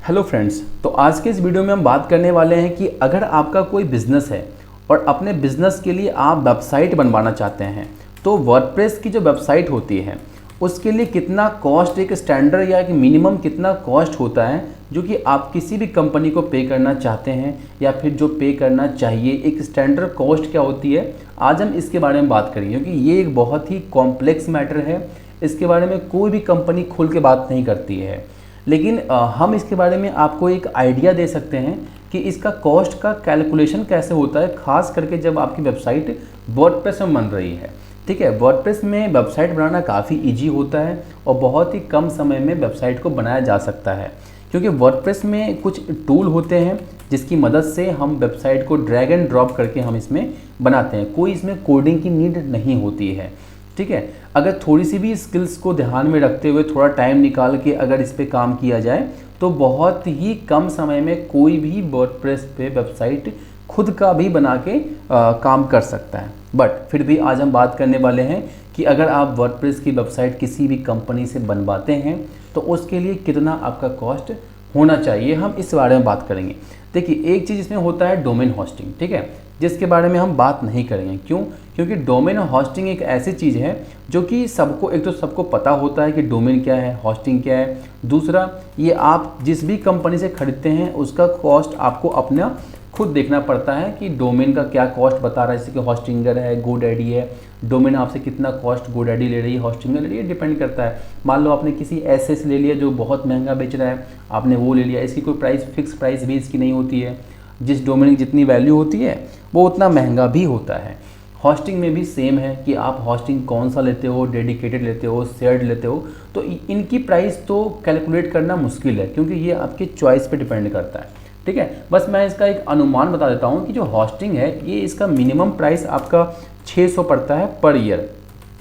Hello friends, तो आज के इस वीडियो में हम बात करने वाले हैं कि अगर आपका कोई बिज़नेस है और अपने बिज़नेस के लिए आप वेबसाइट बनवाना चाहते हैं तो वर्डप्रेस की जो वेबसाइट होती है उसके लिए कितना कॉस्ट, एक स्टैंडर्ड या एक मिनिमम कितना कॉस्ट होता है जो कि आप किसी भी कंपनी को पे करना चाहते हैं या फिर जो पे करना चाहिए, एक स्टैंडर्ड कॉस्ट क्या होती है, आज हम इसके बारे में बात करेंगे क्योंकि ये एक बहुत ही कॉम्प्लेक्स मैटर है। इसके बारे में कोई भी कंपनी खुल के बात नहीं करती है, लेकिन हम इसके बारे में आपको एक आइडिया दे सकते हैं कि इसका कॉस्ट का कैलकुलेशन कैसे होता है, खास करके जब आपकी वेबसाइट वर्डप्रेस में बन रही है। ठीक है, वर्डप्रेस में वेबसाइट बनाना काफ़ी इजी होता है और बहुत ही कम समय में वेबसाइट को बनाया जा सकता है क्योंकि वर्डप्रेस में कुछ टूल होते हैं जिसकी मदद से हम वेबसाइट को ड्रैग एंड ड्रॉप करके हम इसमें बनाते हैं। कोई इसमें कोडिंग की नीड नहीं होती है। ठीक है, अगर थोड़ी सी भी स्किल्स को ध्यान में रखते हुए थोड़ा टाइम निकाल के अगर इस पे काम किया जाए तो बहुत ही कम समय में कोई भी वर्डप्रेस पे वेबसाइट खुद का भी बना के काम कर सकता है। बट फिर भी आज हम बात करने वाले हैं कि अगर आप वर्डप्रेस की वेबसाइट किसी भी कंपनी से बनवाते हैं तो उसके लिए कितना आपका कॉस्ट होना चाहिए, हम इस बारे में बात करेंगे। देखिए, एक चीज़ इसमें होता है डोमेन होस्टिंग, ठीक है, जिसके बारे में हम बात नहीं करेंगे। क्यों? क्योंकि डोमेन होस्टिंग एक ऐसी चीज़ है जो कि सबको, एक तो सबको पता होता है कि डोमेन क्या है, होस्टिंग क्या है। दूसरा, ये आप जिस भी कंपनी से खरीदते हैं उसका कॉस्ट आपको अपना खुद देखना पड़ता है कि डोमेन का क्या कॉस्ट बता रहा है। जैसे कि होस्टिंगर है, गोडैडी है, डोमेन आपसे कितना कॉस्ट गोडैडी ले रही है, होस्टिंगर ले रही है, डिपेंड करता है। मान लो आपने किसी एसएस ले लिया जो बहुत महंगा बेच रहा है, आपने वो ले लिया, इसकी कोई प्राइस, फिक्स प्राइस भी इसकी नहीं होती है। जिस डोमेन की जितनी वैल्यू होती है वो उतना महंगा भी होता है। होस्टिंग में भी सेम है कि आप होस्टिंग कौन सा लेते हो, डेडिकेटेड लेते हो, शेयर्ड लेते हो, तो इनकी प्राइस तो कैलकुलेट करना मुश्किल है क्योंकि ये आपके चॉइस पे डिपेंड करता है। ठीक है, बस मैं इसका एक अनुमान बता देता हूँ कि जो होस्टिंग है ये इसका मिनिमम प्राइस आपका 600 पड़ता है पर ईयर,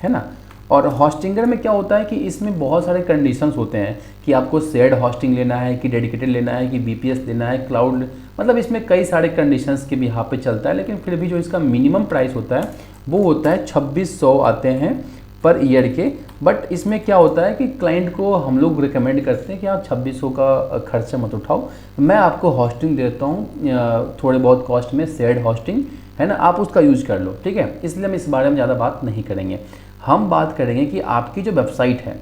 है ना। और होस्टिंगर में क्या होता है कि इसमें बहुत सारे कंडीशंस होते हैं कि आपको शेयर्ड होस्टिंग लेना है कि डेडिकेटेड लेना है कि बीपीएस लेना है, क्लाउड, मतलब इसमें कई सारे कंडीशंस के भी यहाँ पे चलता है। लेकिन फिर भी जो इसका मिनिमम प्राइस होता है वो होता है 2600 आते हैं पर ईयर के। बट इसमें क्या होता है कि क्लाइंट को हम लोग रिकमेंड करते हैं कि आप 2600 का खर्चा मत उठाओ, मैं आपको होस्टिंग देता हूँ थोड़े बहुत कॉस्ट में, शेयर्ड होस्टिंग, है ना, आप उसका यूज कर लो। ठीक है, इसलिए हम इस बारे में ज़्यादा बात नहीं करेंगे। हम बात करेंगे कि आपकी जो वेबसाइट है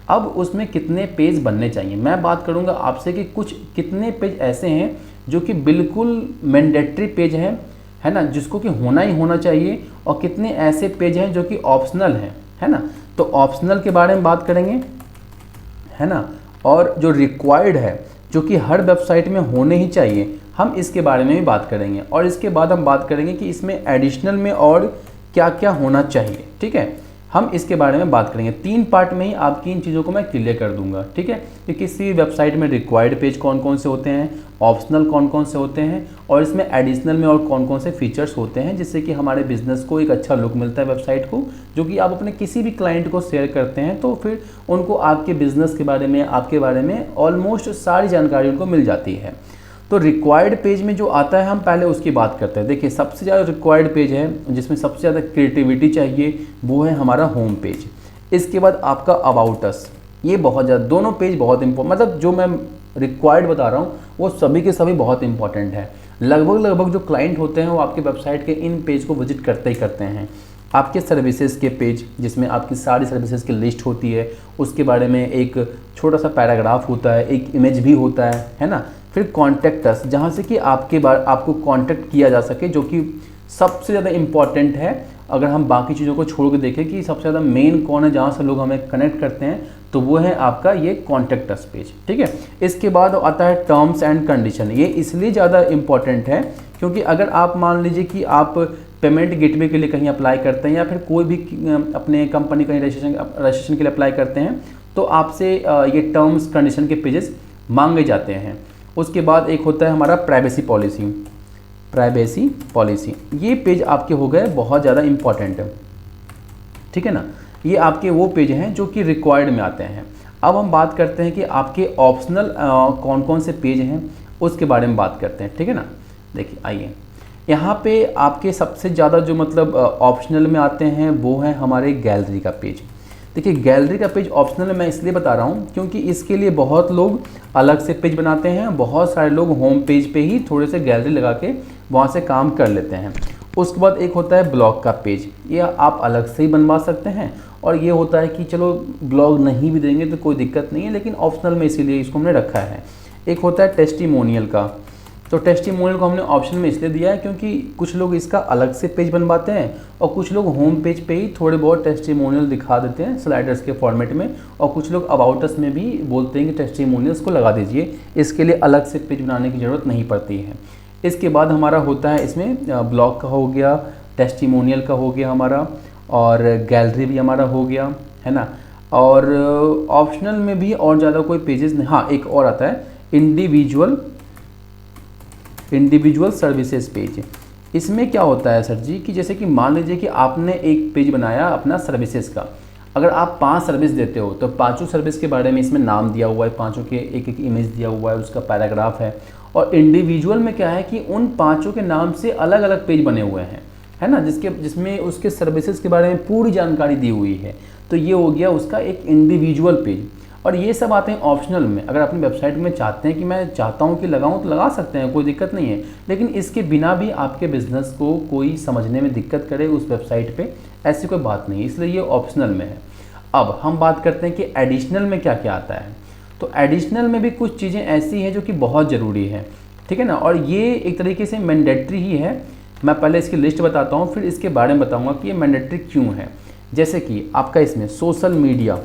अब उसमें कितने पेज बनने चाहिए। मैं बात करूंगा आपसे कि कुछ कितने पेज ऐसे हैं जो कि बिल्कुल मैंडेटरी पेज हैं, है ना, जिसको कि होना ही होना चाहिए, और कितने ऐसे पेज हैं जो कि ऑप्शनल हैं, है ना। तो ऑप्शनल के बारे में बात करेंगे, है ना, और जो रिक्वायर्ड है जो कि हर वेबसाइट में होने ही चाहिए, हम इसके बारे में भी बात करेंगे। और इसके बाद हम बात करेंगे कि इसमें एडिशनल में और क्या क्या होना चाहिए। ठीक है, हम इसके बारे में बात करेंगे। 3 पार्ट में ही आपकी इन चीज़ों को मैं क्लियर कर दूंगा। ठीक है, कि किसी वेबसाइट में रिक्वायर्ड पेज कौन कौन से होते हैं, ऑप्शनल कौन कौन से होते हैं, और इसमें एडिशनल में और कौन कौन से फीचर्स होते हैं जिससे कि हमारे बिजनेस को एक अच्छा लुक मिलता है वेबसाइट को, जो कि आप अपने किसी भी क्लाइंट को शेयर करते हैं तो फिर उनको आपके बिजनेस के बारे में, आपके बारे में ऑलमोस्ट सारी जानकारी उनको मिल जाती है। तो रिक्वायर्ड पेज में जो आता है हम पहले उसकी बात करते हैं। देखिए, सबसे ज़्यादा रिक्वायर्ड पेज है जिसमें सबसे ज़्यादा क्रिएटिविटी चाहिए वो है हमारा होम पेज। इसके बाद आपका अबाउट अस, ये बहुत ज़्यादा, दोनों पेज बहुत इंपॉर्टेंट, मतलब जो मैं रिक्वायर्ड बता रहा हूँ वो सभी के सभी बहुत इंपॉर्टेंट है। लगभग जो क्लाइंट होते हैं वो आपके वेबसाइट के इन पेज को विजिट करते ही करते हैं। आपके सर्विसेज के पेज जिसमें आपकी सारी सर्विसेज की लिस्ट होती है, उसके बारे में एक छोटा सा पैराग्राफ होता है, एक इमेज भी होता है ना। फिर कॉन्टैक्ट अस, जहाँ से कि आपको कॉन्टैक्ट किया जा सके, जो कि सबसे ज़्यादा इम्पॉर्टेंट है। अगर हम बाकी चीज़ों को छोड़ के देखें कि सबसे ज़्यादा मेन कौन है जहाँ से लोग हमें कनेक्ट करते हैं, तो वो है आपका ये कॉन्टैक्ट अस पेज। ठीक है, इसके बाद आता है टर्म्स एंड कंडीशन। ये इसलिए ज़्यादा इम्पॉर्टेंट है क्योंकि अगर आप मान लीजिए कि आप पेमेंट गेटवे के लिए कहीं अप्लाई करते हैं या फिर कोई भी अपने कंपनी कहीं रजिस्ट्रेशन के लिए अप्लाई करते हैं तो आपसे ये टर्म्स कंडीशन के पेजेस मांगे जाते हैं। उसके बाद एक होता है हमारा प्राइवेसी पॉलिसी। ये पेज आपके हो गए बहुत ज़्यादा इम्पॉर्टेंट है। ठीक है ना, ये आपके वो पेज हैं जो कि रिक्वायर्ड में आते हैं। अब हम बात करते हैं कि आपके ऑप्शनल कौन कौन से पेज हैं उसके बारे में बात करते हैं। ठीक है ना, देखिए आइए, यहाँ पे आपके सबसे ज़्यादा जो मतलब ऑप्शनल में आते हैं वो है हमारे गैलरी का पेज। देखिए गैलरी का पेज ऑप्शनल मैं इसलिए बता रहा हूँ क्योंकि इसके लिए बहुत लोग अलग से पेज बनाते हैं, बहुत सारे लोग होम पेज पे ही थोड़े से गैलरी लगा के वहाँ से काम कर लेते हैं। उसके बाद एक होता है ब्लॉग का पेज, ये आप अलग से ही बनवा सकते हैं। और ये होता है कि चलो ब्लॉग नहीं भी देंगे तो कोई दिक्कत नहीं है, लेकिन ऑप्शनल में इसीलिए इसको हमने रखा है। एक होता है टेस्टिमोनियल का, तो टेस्टिमोनियल को हमने ऑप्शन में इसलिए दिया है क्योंकि कुछ लोग इसका अलग से पेज बनवाते हैं और कुछ लोग होम पेज पे ही थोड़े बहुत टेस्टिमोनियल दिखा देते हैं स्लाइडर्स के फॉर्मेट में, और कुछ लोग अबाउट अस में भी बोलते हैं कि टेस्टिमोनियल्स को लगा दीजिए, इसके लिए अलग से पेज बनाने की ज़रूरत नहीं पड़ती है। इसके बाद हमारा होता है इसमें ब्लॉग का हो गया, टेस्टिमोनियल का हो गया हमारा, और गैलरी भी हमारा हो गया, है ना। और ऑप्शनल में भी और ज़्यादा कोई पेजेस नहीं। हाँ, एक और आता है इंडिविजुअल सर्विसेज पेज। इसमें क्या होता है सर जी कि जैसे कि मान लीजिए कि आपने एक पेज बनाया अपना सर्विसेज का, अगर आप 5 सर्विस देते हो तो पाँचों सर्विस के बारे में इसमें नाम दिया हुआ है, पाँचों के एक एक इमेज दिया हुआ है, उसका पैराग्राफ है। और इंडिविजुअल में क्या है कि उन पाँचों के नाम से अलग अलग पेज बने हुए हैं, है ना, जिसमें उसके सर्विसेज के बारे में पूरी जानकारी दी हुई है। तो ये हो गया उसका एक इंडिविजुअल पेज। और ये सब आते हैं ऑप्शनल में। अगर अपनी वेबसाइट में चाहते हैं कि मैं चाहता हूँ कि लगाऊँ तो लगा सकते हैं, कोई दिक्कत नहीं है, लेकिन इसके बिना भी आपके बिज़नेस को कोई समझने में दिक्कत करे उस वेबसाइट पे, ऐसी कोई बात नहीं, इसलिए ये ऑप्शनल में है। अब हम बात करते हैं कि एडिशनल में क्या क्या आता है। तो एडिशनल में भी कुछ चीज़ें ऐसी हैं जो कि बहुत ज़रूरी है, ठीक है ना, और ये एक तरीके से मैंडेटरी ही है। मैं पहले इसकी लिस्ट बताता हूँ, फिर इसके बारे में बताऊँगा कि ये मैंडेटरी क्यों है। जैसे कि आपका इसमें सोशल मीडिया,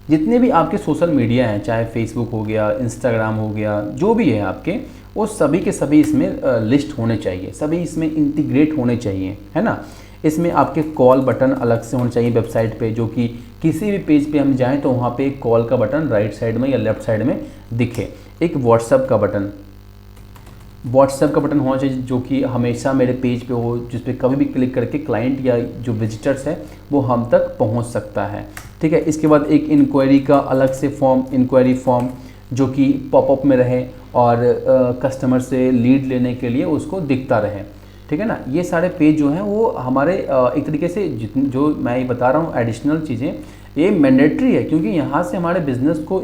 जितने भी आपके सोशल मीडिया हैं, चाहे फेसबुक हो गया, इंस्टाग्राम हो गया, जो भी है आपके, वो सभी के सभी इसमें लिस्ट होने चाहिए, सभी इसमें इंटीग्रेट होने चाहिए, है ना। इसमें आपके कॉल बटन अलग से होने चाहिए वेबसाइट पे, जो कि किसी भी पेज पे हम जाएं तो वहाँ पे एक कॉल का बटन राइट साइड में या लेफ्ट साइड में दिखे। एक व्हाट्सएप का बटन होना चाहिए जो कि हमेशा मेरे पेज पे हो, जिस पे कभी भी क्लिक करके क्लाइंट या जो विजिटर्स है वो हम तक पहुंच सकता है, ठीक है। इसके बाद एक इंक्वायरी का अलग से इंक्वायरी फॉर्म जो कि पॉपअप में रहे और कस्टमर से लीड लेने के लिए उसको दिखता रहे, ठीक है ना। ये सारे पेज जो हैं वो हमारे एक तरीके से जो मैं ये बता रहा हूँ एडिशनल चीज़ें, ये मैंडेटरी है क्योंकि यहाँ से हमारे बिज़नेस को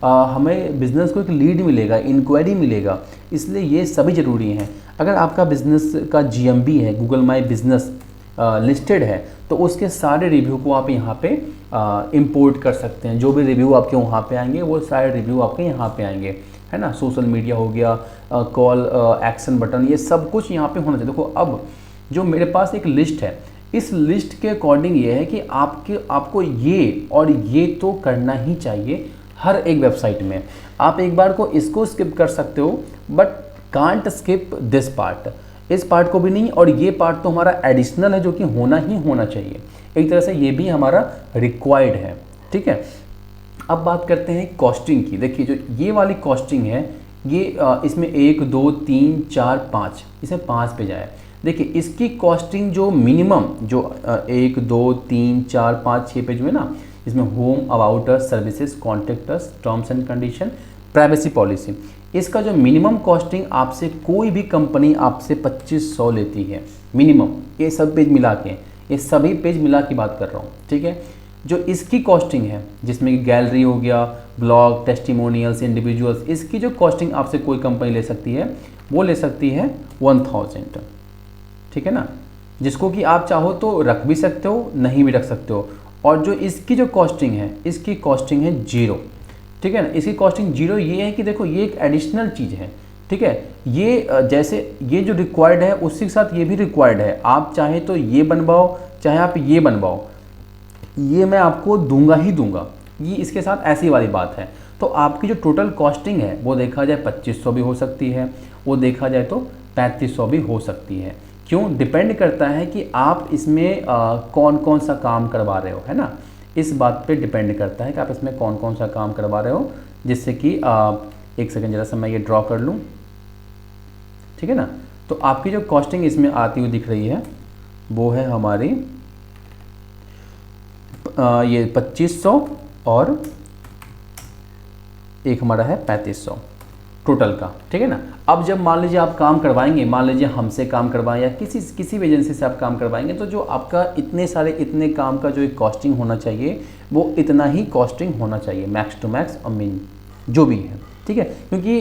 हमें बिज़नेस को एक लीड मिलेगा, इंक्वायरी मिलेगा, इसलिए ये सभी ज़रूरी हैं। अगर आपका बिज़नेस का GMB है, गूगल माई बिज़नेस लिस्टेड है, तो उसके सारे रिव्यू को आप यहाँ पे इंपोर्ट कर सकते हैं। जो भी रिव्यू आपके वहाँ पे आएंगे वो सारे रिव्यू आपके यहाँ पे आएंगे, है ना। सोशल मीडिया हो गया, कॉल एक्शन बटन, ये सब कुछ यहाँ पे होना चाहिए। देखो अब जो मेरे पास एक लिस्ट है, इस लिस्ट के अकॉर्डिंग ये है कि आपको ये और ये तो करना ही चाहिए हर एक वेबसाइट में। आप एक बार को इसको स्किप कर सकते हो but can't skip this part, इस पार्ट को भी नहीं, और ये पार्ट तो हमारा एडिशनल है जो कि होना ही होना चाहिए। एक तरह से ये भी हमारा रिक्वायर्ड है, ठीक है। अब बात करते हैं कॉस्टिंग की। देखिए जो ये वाली कॉस्टिंग है, ये इसमें 1 2 3 4 5, इसमें 5 पे जाए। देखिए इसकी कॉस्टिंग जो मिनिमम जो 1 2 3 4 5 6 पेज में ना, इसमें home, about us, services, contact us, terms and condition, privacy policy, इसका जो मिनिमम कॉस्टिंग आपसे कोई भी कंपनी आपसे 2500 लेती है मिनिमम। ये सब पेज मिला के, ये सभी पेज मिला के बात कर रहा हूँ, ठीक है। जो इसकी कॉस्टिंग है जिसमें कि गैलरी हो गया, ब्लॉग, टेस्टिमोनियल्स, इंडिविजुअल्स, इसकी जो कॉस्टिंग आपसे कोई कंपनी ले सकती है वो ले सकती है 1000, ठीक है ना, जिसको कि आप चाहो तो रख भी सकते हो, नहीं भी रख सकते हो। और जो इसकी जो कॉस्टिंग है, इसकी कॉस्टिंग है 0, ठीक है ना। इसकी कॉस्टिंग 0 ये है कि देखो ये एक एडिशनल चीज़ है, ठीक है। ये जैसे ये जो रिक्वायर्ड है उसी के साथ ये भी रिक्वायर्ड है। आप चाहे तो ये बनवाओ, चाहे आप ये बनवाओ, ये मैं आपको दूंगा ही दूंगा, ये इसके साथ ऐसी वाली बात है। तो आपकी जो टोटल कॉस्टिंग है वो देखा जाए 2500 भी हो सकती है, वो देखा जाए तो 3500 भी हो सकती है। क्यों? डिपेंड करता है कि आप इसमें कौन कौन सा काम करवा रहे हो, है ना। इस बात पे डिपेंड करता है कि आप इसमें कौन कौन सा काम करवा रहे हो। जिससे कि एक सेकंड जरा सा मैं ये ड्रॉ कर लूँ, ठीक है ना। तो आपकी जो कॉस्टिंग इसमें आती हुई दिख रही है वो है हमारी ये 2500 और एक हमारा है 3500, टोटल का, ठीक है ना। अब जब मान लीजिए आप काम करवाएंगे, मान लीजिए हमसे काम करवाएं या किसी भी एजेंसी से आप काम करवाएंगे, तो जो आपका इतने काम का जो एक कॉस्टिंग होना चाहिए वो इतना ही कॉस्टिंग होना चाहिए, मैक्स टू मैक्स और मिन जो भी है, ठीक है। क्योंकि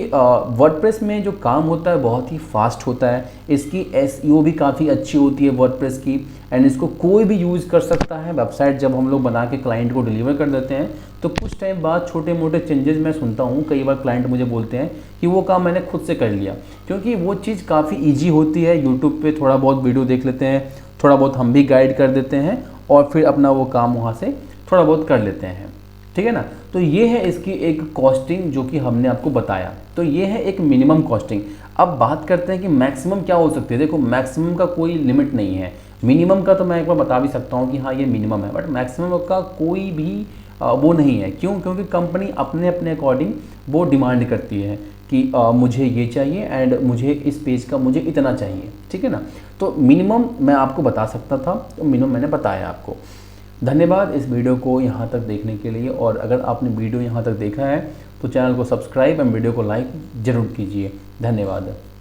वर्डप्रेस में जो काम होता है बहुत ही फास्ट होता है, इसकी एसईओ भी काफ़ी अच्छी होती है वर्डप्रेस की, एंड इसको कोई भी यूज़ कर सकता है। वेबसाइट जब हम लोग बना के क्लाइंट को डिलीवर कर देते हैं तो कुछ टाइम बाद छोटे मोटे चेंजेस मैं सुनता हूँ, कई बार क्लाइंट मुझे बोलते हैं कि वो काम मैंने खुद से कर लिया, क्योंकि वो चीज़ काफ़ी ईजी होती है। यूट्यूब पर थोड़ा बहुत वीडियो देख लेते हैं, थोड़ा बहुत हम भी गाइड कर देते हैं और फिर अपना वो काम वहाँ से थोड़ा बहुत कर लेते हैं, ठीक है ना। तो ये है इसकी एक कॉस्टिंग जो कि हमने आपको बताया। तो ये है एक मिनिमम कॉस्टिंग। अब बात करते हैं कि मैक्सिमम क्या हो सकती है। देखो मैक्सिमम का कोई लिमिट नहीं है, मिनिमम का तो मैं एक बार बता भी सकता हूँ कि हाँ ये मिनिमम है, बट मैक्सिमम का कोई भी वो नहीं है। क्यों? क्योंकि कंपनी अपने अपने अकॉर्डिंग वो डिमांड करती है कि मुझे ये चाहिए एंड मुझे इस पेज का मुझे इतना चाहिए, ठीक है ना। तो मिनिमम मैं आपको बता सकता था, तो मिनिमम मैंने बताया आपको। धन्यवाद इस वीडियो को यहाँ तक देखने के लिए, और अगर आपने वीडियो यहाँ तक देखा है तो चैनल को सब्सक्राइब एंड वीडियो को लाइक ज़रूर कीजिए। धन्यवाद।